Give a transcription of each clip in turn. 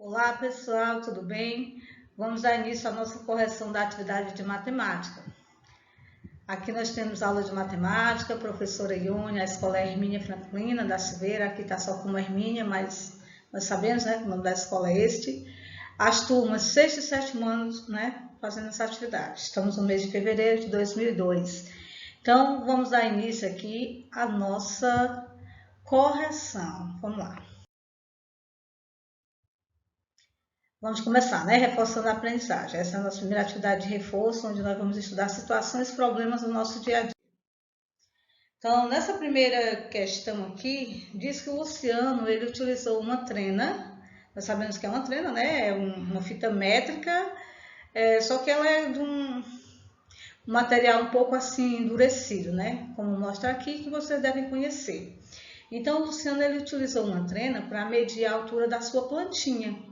Olá pessoal, tudo bem? Vamos dar início à nossa correção da atividade de matemática. Aqui nós temos aula de matemática, professora Ione, a escola é Hermínia Franklina da Silveira, aqui está só como Hermínia, mas nós sabemos, né, que o nome da escola é este. As turmas 6 e 7 anos, né, fazendo essa atividade. Estamos no mês de fevereiro de 2002. Então, vamos dar início aqui à nossa correção. Vamos lá. Vamos começar, né? Reforçando a aprendizagem. Essa é a nossa primeira atividade de reforço, onde nós vamos estudar situações e problemas do nosso dia a dia. Então, nessa primeira questão aqui, diz que o Luciano, ele utilizou uma trena. Nós sabemos que é uma trena, né? É uma fita métrica, só que ela é de um material um pouco assim endurecido, né? Como mostra aqui, que vocês devem conhecer. Então, o Luciano, ele utilizou uma trena para medir a altura da sua plantinha.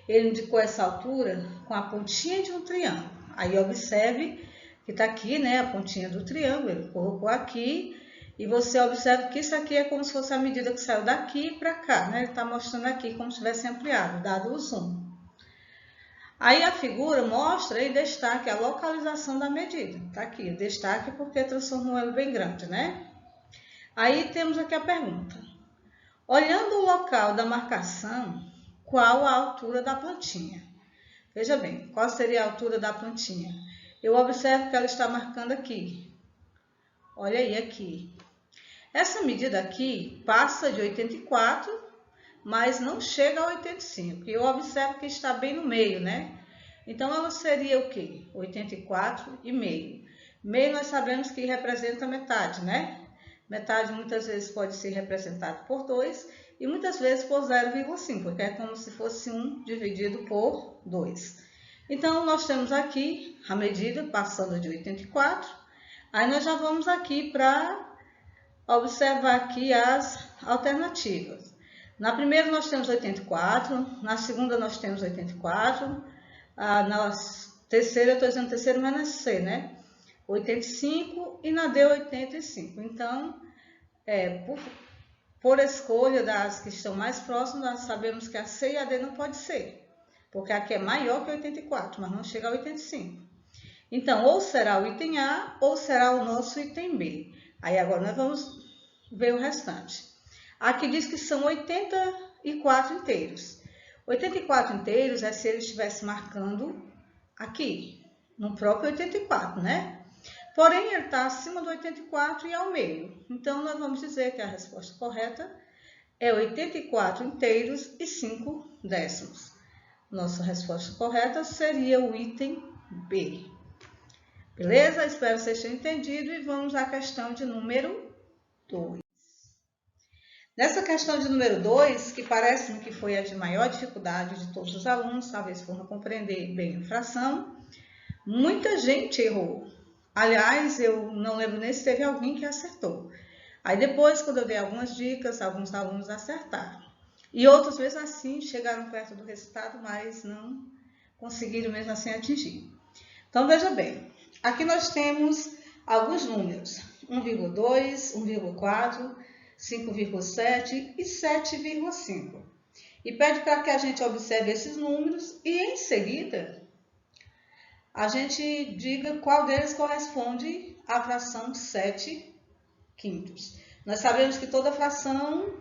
Ele indicou essa altura com a pontinha de um triângulo. Aí observe que está aqui, né, a pontinha do triângulo, ele colocou aqui, e você observa que isso aqui é como se fosse a medida que saiu daqui para cá, né? Ele está mostrando aqui como se tivesse ampliado, dado o zoom. Aí a figura mostra e destaca a localização da medida. Está aqui, destaque porque transformou ela bem grande, né? Aí temos aqui a pergunta. Olhando o local da marcação, qual a altura da plantinha? Veja bem, qual seria a altura da plantinha? Eu observo que ela está marcando aqui. Olha aí, aqui. Essa medida aqui passa de 84, mas não chega a 85. E eu observo que está bem no meio, né? Então, ela seria o quê? 84,5. Meio nós sabemos que representa metade, né? Metade muitas vezes pode ser representado por 2 e muitas vezes por 0,5, porque é como se fosse 1 dividido por 2. Então, nós temos aqui a medida passando de 84. Aí nós já vamos aqui para observar aqui as alternativas. Na primeira nós temos 84, na segunda nós temos 84, na terceira, eu estou dizendo terceira, mas na C, né? 85 e na D 85. Então, por escolha das que estão mais próximas, nós sabemos que a C e a D não pode ser, porque aqui é maior que 84, mas não chega a 85. Então, ou será o item A, ou será o nosso item B. Aí agora nós vamos ver o restante. Aqui diz que são 84 inteiros. 84 inteiros é se ele estivesse marcando aqui, no próprio 84, né? Porém, ele está acima do 84 e ao meio. Então, nós vamos dizer que a resposta correta é 84 inteiros e 5 décimos. Nossa resposta correta seria o item B. Beleza? Espero que vocês tenham entendido e vamos à questão de número 2. Nessa questão de número 2, que parece-me que foi a de maior dificuldade de todos os alunos, talvez por não compreender bem a fração, muita gente errou. Aliás, eu não lembro nem se teve alguém que acertou. Aí depois, quando eu dei algumas dicas, alguns alunos acertaram. E outros, mesmo assim, chegaram perto do resultado, mas não conseguiram mesmo assim atingir. Então, veja bem, aqui nós temos alguns números, 1,2, 1,4, 5,7 e 7,5. E pede para que a gente observe esses números e, em seguida, a gente diga qual deles corresponde à fração 7 quintos. Nós sabemos que toda fração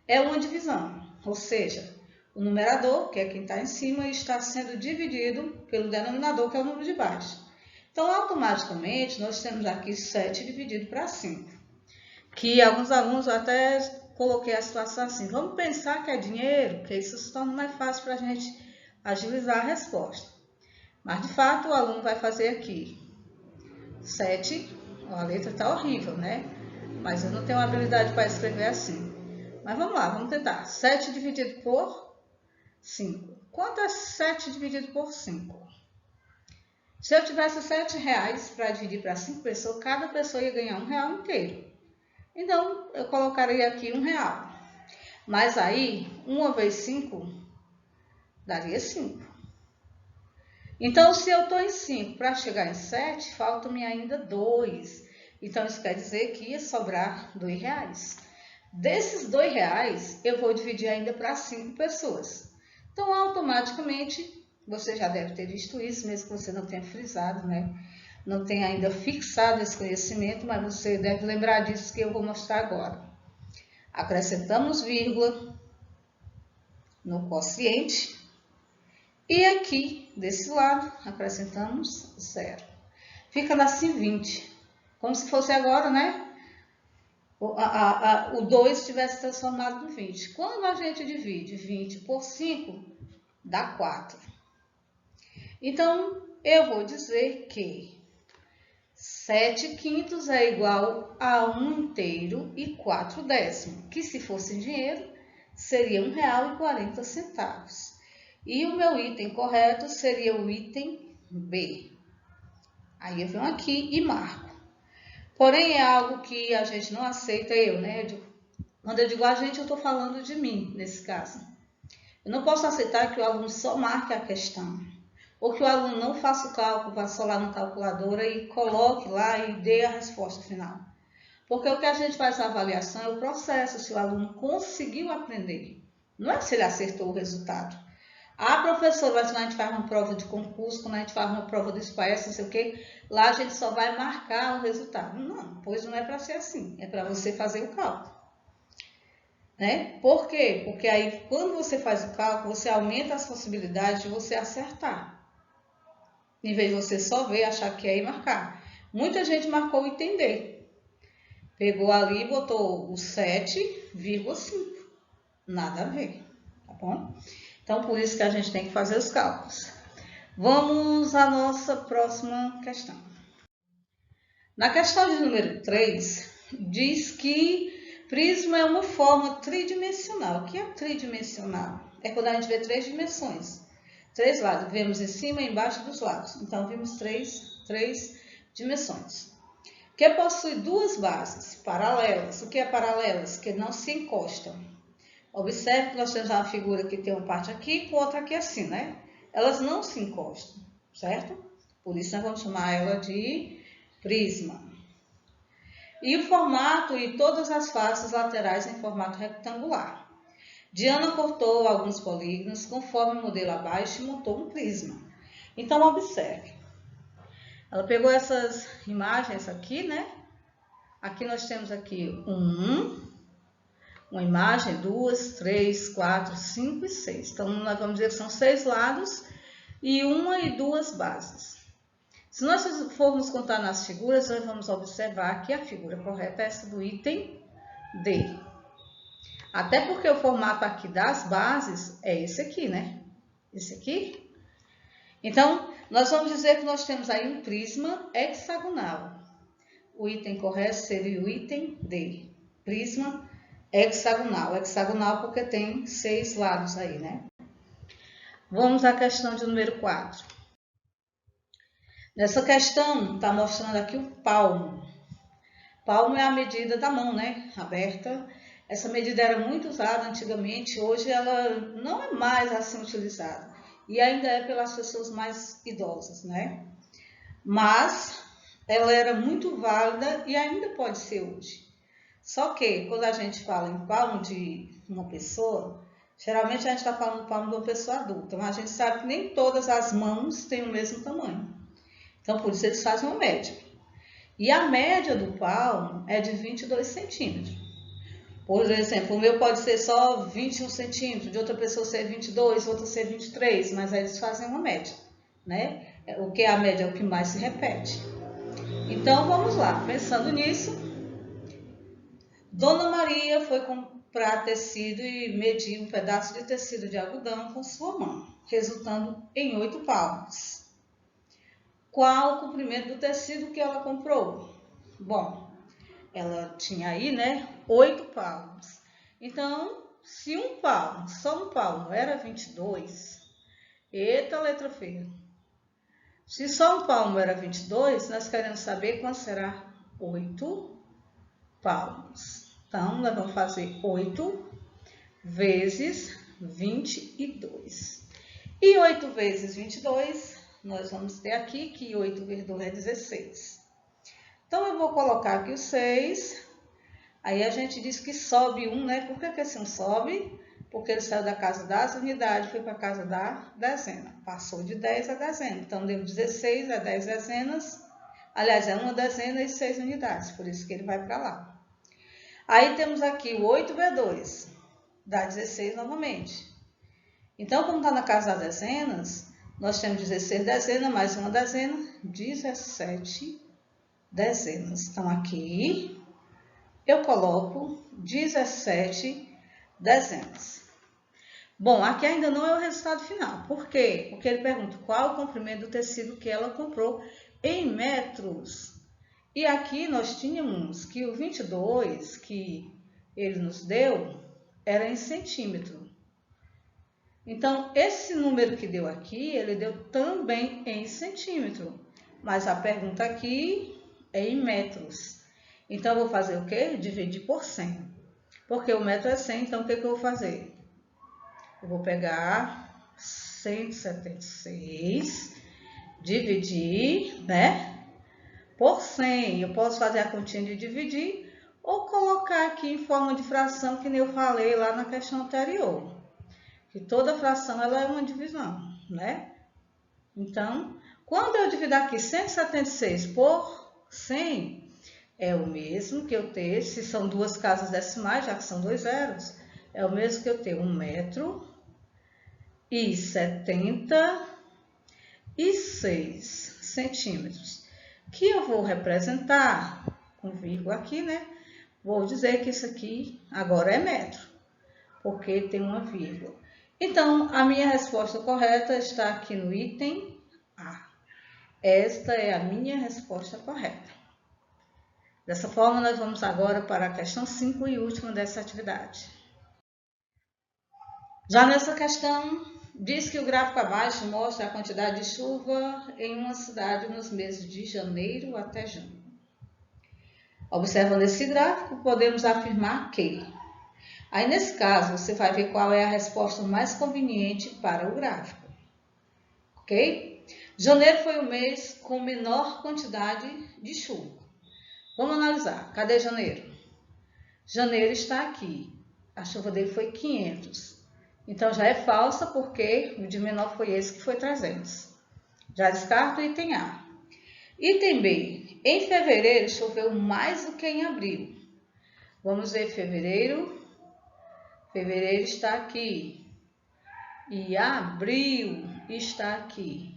é uma divisão, ou seja, o numerador, que é quem está em cima, está sendo dividido pelo denominador, que é o número de baixo. Então, automaticamente, nós temos aqui 7 dividido para 5. Que alguns alunos eu até coloquei a situação assim, vamos pensar que é dinheiro, porque isso se torna mais fácil para a gente agilizar a resposta. Mas, de fato, o aluno vai fazer aqui 7, a letra está horrível, né? Mas eu não tenho habilidade para escrever assim. Mas vamos lá, vamos tentar. 7 dividido por 5. Quanto é 7 dividido por 5? Se eu tivesse 7 reais para dividir para 5 pessoas, cada pessoa ia ganhar R$1 inteiro. Então, eu colocaria aqui R$1. Mas aí, 1 vezes 5 daria 5. Então, se eu estou em 5 para chegar em 7, faltam-me ainda 2. Então, isso quer dizer que ia sobrar R$2. Desses R$2, eu vou dividir ainda para 5 pessoas. Então, automaticamente, você já deve ter visto isso, mesmo que você não tenha frisado, né? Não tenha ainda fixado esse conhecimento, mas você deve lembrar disso que eu vou mostrar agora. Acrescentamos vírgula no quociente e aqui, desse lado, acrescentamos 0. Fica assim 20, como se fosse agora, né? O 2 tivesse transformado no 20. Quando a gente divide 20 por 5, dá 4. Então, eu vou dizer que 7 quintos é igual a 1 inteiro e 4 décimos, que se fosse em dinheiro, seria R$ 1,40. E o meu item correto seria o item B. Aí eu venho aqui e marco. Porém, é algo que a gente não aceita, né? Quando eu digo a gente, eu estou falando de mim, nesse caso. Eu não posso aceitar que o aluno só marque a questão. Ou que o aluno não faça o cálculo, vá só lá na calculadora e coloque lá e dê a resposta final. Porque o que a gente faz a avaliação é o processo, se o aluno conseguiu aprender. Não é se ele acertou o resultado. Ah, professora, mas quando a gente faz uma prova de concurso, quando a gente faz uma prova do SPAES, não sei o quê, lá a gente só vai marcar o resultado. Não, pois não é para ser assim. É para você fazer o cálculo. Né? Por quê? Porque aí, quando você faz o cálculo, você aumenta as possibilidades de você acertar. Em vez de você só ver, achar que é e marcar. Muita gente marcou o item D. Pegou ali e botou o 7,5. Nada a ver, tá bom? Então, por isso que a gente tem que fazer os cálculos. Vamos à nossa próxima questão. Na questão de número 3, diz que prisma é uma forma tridimensional. O que é tridimensional? É quando a gente vê 3 dimensões. 3 lados. Vemos em cima e embaixo dos lados. Então, vimos 3 dimensões. Que possui 2 bases paralelas. O que é paralelas? Que não se encostam. Observe que nós temos uma figura que tem uma parte aqui com outra aqui assim, né? Elas não se encostam, certo? Por isso nós vamos chamar ela de prisma. E o formato e todas as faces laterais em formato retangular. Diana cortou alguns polígonos conforme o modelo abaixo e montou um prisma. Então, observe. Ela pegou essas imagens aqui, né? Aqui nós temos aqui uma imagem, 2, 3, 4, 5 e 6. Então, nós vamos dizer que são 6 lados e 1 e 2 bases. Se nós formos contar nas figuras, nós vamos observar que a figura correta é essa do item D. Até porque o formato aqui das bases é esse aqui, né? Esse aqui. Então, nós vamos dizer que nós temos aí um prisma hexagonal. O item correto seria o item D. Prisma hexagonal. Hexagonal porque tem 6 lados aí, né? Vamos à questão de número 4. Nessa questão, está mostrando aqui o palmo. Palmo é a medida da mão, né? Aberta. Essa medida era muito usada antigamente, hoje ela não é mais assim utilizada. E ainda é pelas pessoas mais idosas, né? Mas ela era muito válida e ainda pode ser hoje. Só que quando a gente fala em palmo de uma pessoa, geralmente a gente está falando do palmo de uma pessoa adulta, mas a gente sabe que nem todas as mãos têm o mesmo tamanho. Então, por isso eles fazem uma média. E a média do palmo é de 22 centímetros. Por exemplo, o meu pode ser só 21 centímetros, de outra pessoa ser 22, outra ser 23, mas aí eles fazem uma média, né? O que é a média é o que mais se repete. Então, vamos lá. Pensando nisso, Dona Maria foi comprar tecido e medir um pedaço de tecido de algodão com sua mão, resultando em 8 palmos. Qual o comprimento do tecido que ela comprou? Bom, ela tinha aí, né, 8 palmos. Então, se um palmo, só um palmo era 22, eita letra feia. Se só um palmo era 22, nós queremos saber quanto será 8 palmos. Então, nós vamos fazer 8 vezes 22. E 8 vezes 22, nós vamos ter aqui que 8 vezes 2 é 16. Então, eu vou colocar aqui o 6. Aí a gente diz que sobe 1, né? Por que esse 1 sobe? porque ele saiu da casa das unidades e foi para a casa da dezena. Passou de 10 a dezena. Então, deu 16 a 10 dezenas. Aliás, é uma dezena e 6 unidades, por isso que ele vai para lá. Aí temos aqui o 8V2, dá 16 novamente. Então, como está na casa das dezenas, nós temos 16 dezenas mais uma dezena, 17 dezenas. Então, aqui eu coloco 17 dezenas. Bom, aqui ainda não é o resultado final. Por quê? Porque ele pergunta qual o comprimento do tecido que ela comprou em metros. E aqui nós tínhamos que o 22 que ele nos deu era em centímetro. Então, esse número que deu aqui, ele deu também em centímetro. Mas a pergunta aqui é em metros. Então, eu vou fazer o quê? Dividir por 100. Porque o metro é 100, então o que eu vou fazer? Eu vou pegar 176, dividir, né? Por 100, eu posso fazer a continha de dividir ou colocar aqui em forma de fração, que nem eu falei lá na questão anterior. Que toda fração ela é uma divisão, né? Então, quando eu dividir aqui 176 por 100, é o mesmo que eu ter, se são duas casas decimais, já que são 2 zeros, é o mesmo que eu ter 1,76 centímetros. Que eu vou representar com vírgula aqui, né? Vou dizer que isso aqui agora é metro, porque tem uma vírgula. Então, a minha resposta correta está aqui no item A. Esta é a minha resposta correta. Dessa forma, nós vamos agora para a questão 5 e última dessa atividade. Já nessa questão, diz que o gráfico abaixo mostra a quantidade de chuva em uma cidade nos meses de janeiro até junho. Observando esse gráfico, podemos afirmar que... Aí, nesse caso, você vai ver qual é a resposta mais conveniente para o gráfico. Ok? Janeiro foi o mês com menor quantidade de chuva. Vamos analisar. Cadê janeiro? Janeiro está aqui. A chuva dele foi 500. Então, já é falsa porque o de menor foi esse que foi 300. Já descarto o item A. Item B. Em fevereiro choveu mais do que em abril. Vamos ver fevereiro. Fevereiro está aqui. E abril está aqui.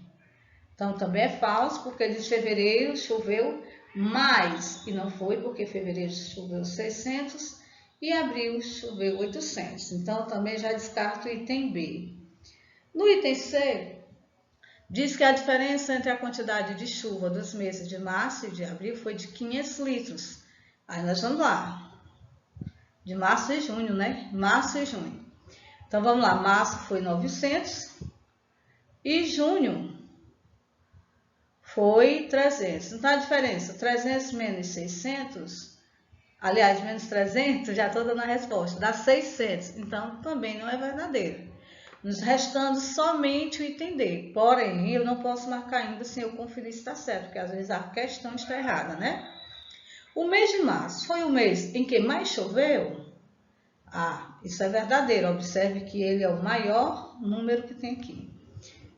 Então, também é falso porque de fevereiro choveu mais. E não foi porque fevereiro choveu 600 e abril choveu 800. Então, também já descarto o item B. No item C, diz que a diferença entre a quantidade de chuva dos meses de março e de abril foi de 500 litros. Aí nós vamos lá. De março e junho, né? Março e junho. Então, vamos lá. Março foi 900 e junho foi 300. Então, a diferença, 300 menos 600, aliás, menos 300, já estou dando a resposta, dá 600. Então, também não é verdadeiro. Nos restando somente o item D. Porém, eu não posso marcar ainda sem eu conferir se está certo, porque às vezes a questão está errada, né? O mês de março foi o mês em que mais choveu? Ah, isso é verdadeiro. Observe que ele é o maior número que tem aqui.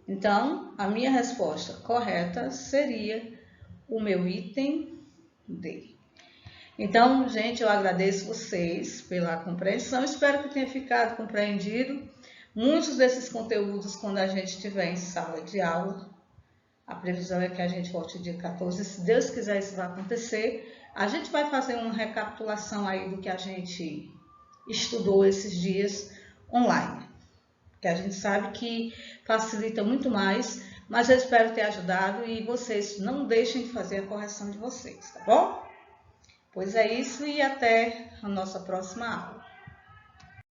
Então, a minha resposta correta seria o meu item D. Então, gente, eu agradeço vocês pela compreensão. Espero que tenha ficado compreendido. Muitos desses conteúdos, quando a gente estiver em sala de aula, a previsão é que a gente volte dia 14. Se Deus quiser, isso vai acontecer. A gente vai fazer uma recapitulação aí do que a gente estudou esses dias online. Que a gente sabe que facilita muito mais, mas eu espero ter ajudado e vocês não deixem de fazer a correção de vocês, tá bom? Pois é isso e até a nossa próxima aula.